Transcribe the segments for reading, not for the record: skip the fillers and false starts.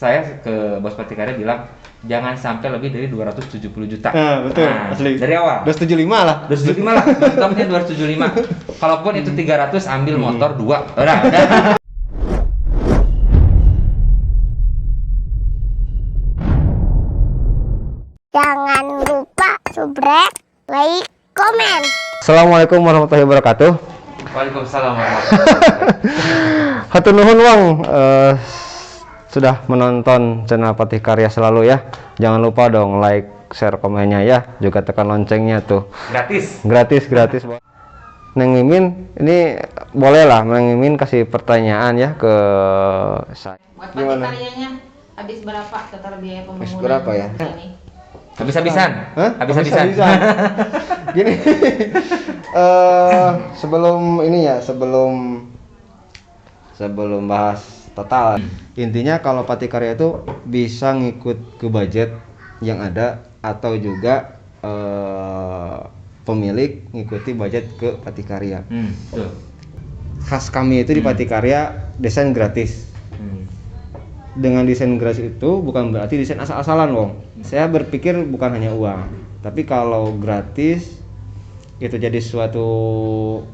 saya ke bos Patikarya bilang jangan sampai lebih dari 270 juta. Betul, asli. Dari awal 275 lah. 275 lah, mentoknya 275. Kalaupun itu 300 ambil motor 2. Udah. Jangan lupa subscribe, like, komen. Assalamualaikum warahmatullahi wabarakatuh. Waalaikumsalam warahmatullahi wabarakatuh. Hatur nuhun Wang, sudah menonton channel Patikarya selalu ya. Jangan lupa dong like, share, komennya ya. Juga tekan loncengnya tuh. Gratis. Neng Mimin, ini boleh lah Neng Mimin kasih pertanyaan ya ke saya. Buat Patikaryanya habis berapa total biaya pembangunan? Habis berapa ya? Ini? Habis-habisan. Habis-habisan. Gini, sebelum bahas total, intinya kalau Patikarya itu bisa ngikut ke budget yang ada atau juga pemilik ngikuti budget ke Patikarya. Betul. Khas kami itu di Patikarya desain gratis. Dengan desain gratis itu bukan berarti desain asal-asalan, Wong. Saya berpikir bukan hanya uang, tapi kalau gratis itu jadi suatu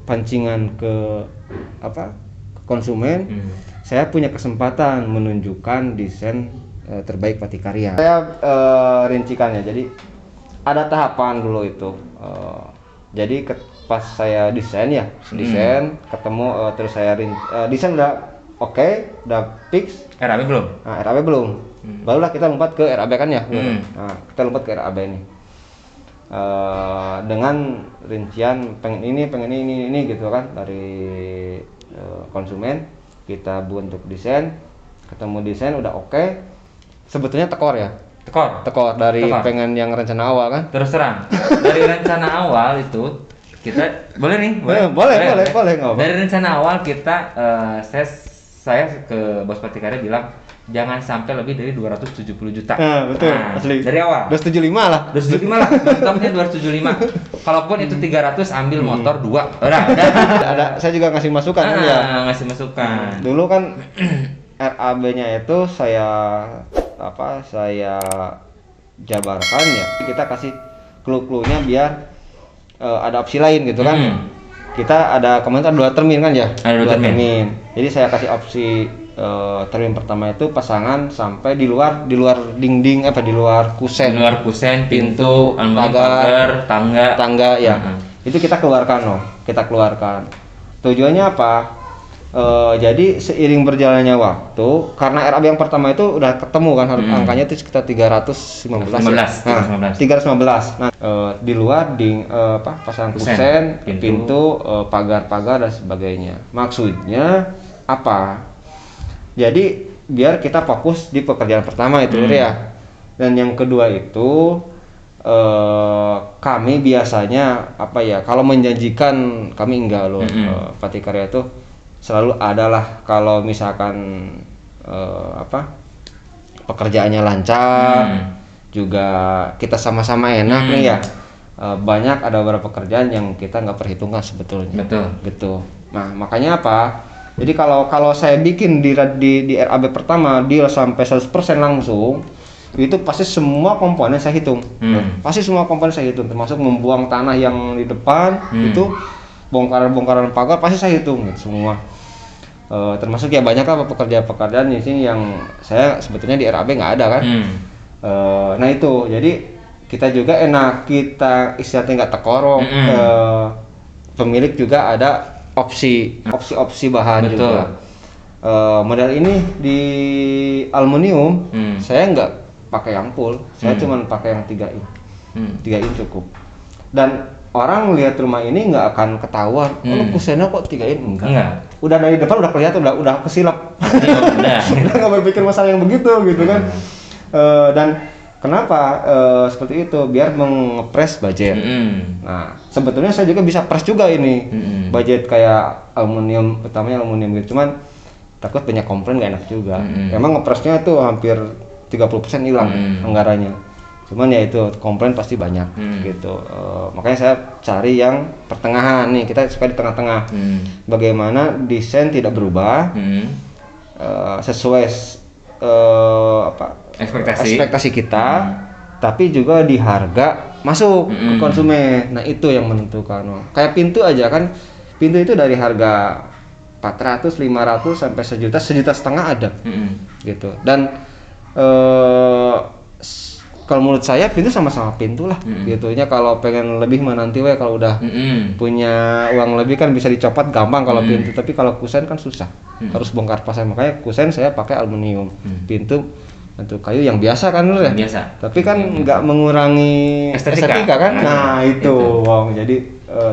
pancingan ke konsumen. Saya punya kesempatan menunjukkan desain terbaik Patikarya. Saya rincikannya, jadi ada tahapan dulu itu. Jadi pas saya desain ketemu terus saya desain udah oke, udah fix. RAB belum? Nah, RAB belum. Barulah kita lompat ke RAB kan ya. Nah, kita lompat ke RAB ini. Dengan rincian pengen ini gitu kan dari konsumen, kita bentuk desain, ketemu desain udah oke. Sebetulnya tekor dari pengen yang rencana awal kan. Terus terang, dari rencana awal itu kita boleh boleh nggak apa. Dari rencana awal kita saya ke bos Patikarya bilang jangan sampai lebih dari 270 juta. Betul, asli. Dari awal 275 lah. 275 lah, mentoknya 275. Kalaupun itu 300 ambil motor 2. Udah. Ada saya juga ngasih masukan kan ya. Ngasih masukan. Dulu kan RAB-nya itu saya jabarkan ya. Kita kasih clue-cluenya biar ada opsi lain gitu kan. Kita ada komentar 2 termin kan ya. Ada 2 termin. Jadi saya kasih opsi termin pertama itu pasangan sampai di luar dinding di luar kusen. Di luar kusen, pintu, pagar, tangga ya. Itu kita keluarkan. Tujuannya apa? Jadi seiring berjalannya waktu, karena RAB yang pertama itu udah ketemu kan angkanya itu sekitar 315. 315. Nah, di luar pasang kusen, pintu, pagar-pagar dan sebagainya. Maksudnya apa? Jadi biar kita fokus di pekerjaan pertama itu ya. Dan yang kedua itu kami biasanya kalau menjanjikan kami enggak loh. Patikarya itu selalu adalah kalau misalkan pekerjaannya lancar, juga kita sama-sama enak nih ya. Banyak ada beberapa pekerjaan yang kita nggak perhitungkan sebetulnya. Betul. Gitu. Nah makanya apa? Jadi kalau saya bikin di RAB pertama deal sampai 100% langsung, itu pasti semua komponen saya hitung. Pasti semua komponen saya hitung, termasuk membuang tanah yang di depan itu. Bongkaran pagar pasti saya hitung gitu, semua. Termasuk ya banyak lah pekerjaan di sini yang saya sebetulnya di RAB nggak ada kan. Nah itu jadi kita juga enak, kita istilahnya nggak tekorong. Pemilik juga ada opsi bahan. Betul. Juga. Model ini di aluminium saya nggak pakai yang full, saya cuma pakai yang 3 in. 3 in cukup. Dan orang lihat rumah ini nggak akan ketahuan, kusennya kok 3 in enggak. Udah dari depan udah kelihatan, udah kesilap. Udah nggak berpikir masalah yang begitu gitu kan. Dan kenapa seperti itu? Biar mengepres budget. Nah sebetulnya saya juga bisa press juga ini budget kayak aluminium, utamanya aluminium gitu. Cuman takut banyak komplain nggak enak juga. Emang ngepresnya tuh hampir 30% hilang anggarannya. Cuman ya itu komplain pasti banyak gitu. Makanya saya cari yang pertengahan nih, kita suka di tengah-tengah. Bagaimana desain tidak berubah, sesuai ekspektasi kita, tapi juga di harga masuk ke konsumen. Nah itu yang menentukan. Kayak pintu aja kan, pintu itu dari harga 400, 500 sampai sejuta setengah ada, gitu. Dan kalau menurut saya pintu sama-sama pintu lah, gitunya. Kalau pengen lebih mah nanti kalau udah punya uang lebih kan bisa dicopot gampang kalau pintu. Tapi kalau kusen kan susah, harus bongkar pasang. Makanya kusen saya pakai aluminium, pintu untuk kayu yang biasa kan Lur ya. Biasa. Tapi kan nggak mengurangi estetika kan. Nah itu, Wong. Jadi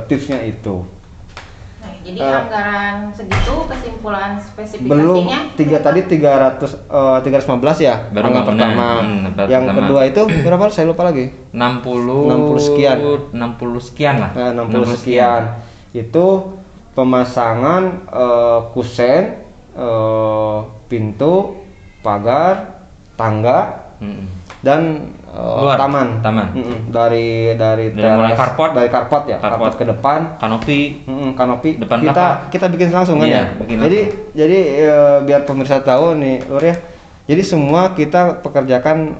tipsnya itu. Nah, jadi anggaran segitu, kesimpulan spesifikasinya Belum tadi 315 ya, Baru angka pertama. Yang pertama. kedua itu berapa? Saya lupa lagi. 60 sekian. 60 sekian lah. Nah, 60 sekian. Itu pemasangan kusen, pintu, pagar, tangga, dan Luar, taman. Dari mulai teras, carport. dari carport ya, carport ke depan. Kanopi. Kanopi Depan kita bikin langsung kan Iya, ya. bikin Jadi biar pemirsa tahu nih Lur ya. Jadi semua kita pekerjakan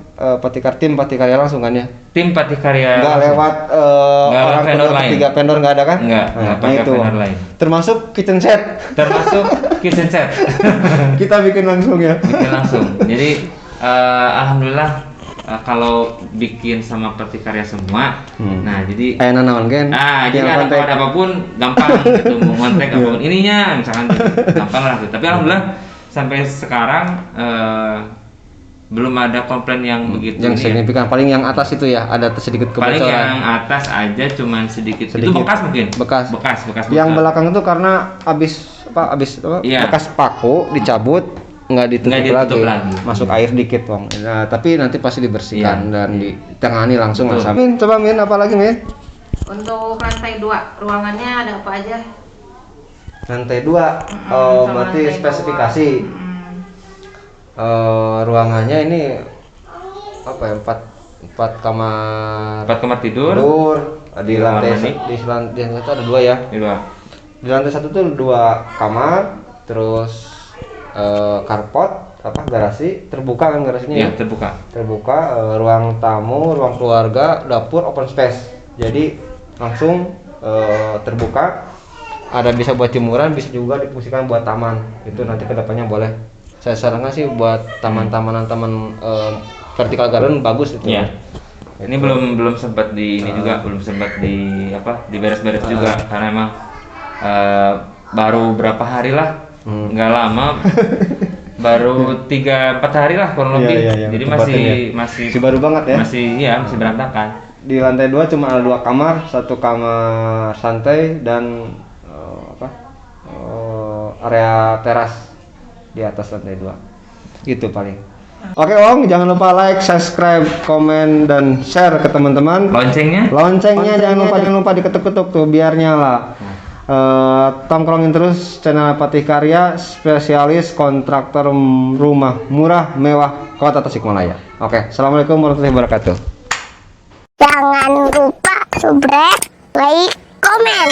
tim Patikarya langsung kan ya. Tim Patikarya. Nggak lewat Nggak orang lewat vendor lain. ketiga vendor nggak ada kan? Nggak pakai itu. vendor lain. Termasuk kitchen set. Termasuk kitchen set. Kita bikin langsung ya. Bikin langsung. Jadi alhamdulillah kalau bikin sama Patikarya semua. Nah, jadi Kayak naon kan? jadi ada apapun gampang gitu, mau ngontek apapun ininya misalkan gitu, gampang lah gitu. Tapi alhamdulillah sampai sekarang belum ada komplain yang begitu Yang ini signifikan, paling yang atas itu ya, ada sedikit paling kebocoran. yang atas aja cuman sedikit. Itu Sedikit. bekas mungkin. Bekas. Yang belakang itu karena habis Iya. bekas paku dicabut, nggak ditutup lagi. Masuk air dikit, Wong. Nah, tapi nanti pasti dibersihkan dan ditangani langsung lah. Min, coba Min, apa lagi Min? untuk lantai 2 ruangannya ada apa aja? Lantai 2, Sama berarti lantai spesifikasi. Ruangannya ini apa ya? 4 kamar 4 kamar tidur. Di Kamar lantai mandi. di lantai itu ada 2 ya. Di lantai 1 tuh 2 kamar, terus carport, garasi terbuka kan garasinya Iya, ya? terbuka. Ruang tamu, ruang keluarga, dapur, open space. Jadi langsung terbuka. Ada bisa buat jemuran, bisa juga difungsikan buat taman. Itu nanti kedepannya boleh. Saya sarankan sih buat taman vertical garden bagus itu. Iya. Ini belum sempat di ini juga, belum sempat diberes-beres juga karena emang baru berapa hari lah, nggak lama, baru 3-4 hari lah kurang lebih. Iya, Jadi masih baru banget ya. Masih berantakan. Di lantai 2 cuma ada 2 kamar, 1 kamar santai dan area teras di atas lantai 2. Itu paling. Oke, Wong, jangan lupa like, subscribe, komen dan share ke teman-teman. Loncengnya jangan lupa diketuk-ketuk tuh biar nyala. Tongkrongin terus channel Patikarya, spesialis kontraktor rumah murah mewah Kota Tasikmalaya. Oke, assalamualaikum warahmatullahi wabarakatuh. Jangan lupa subscribe, like, komen.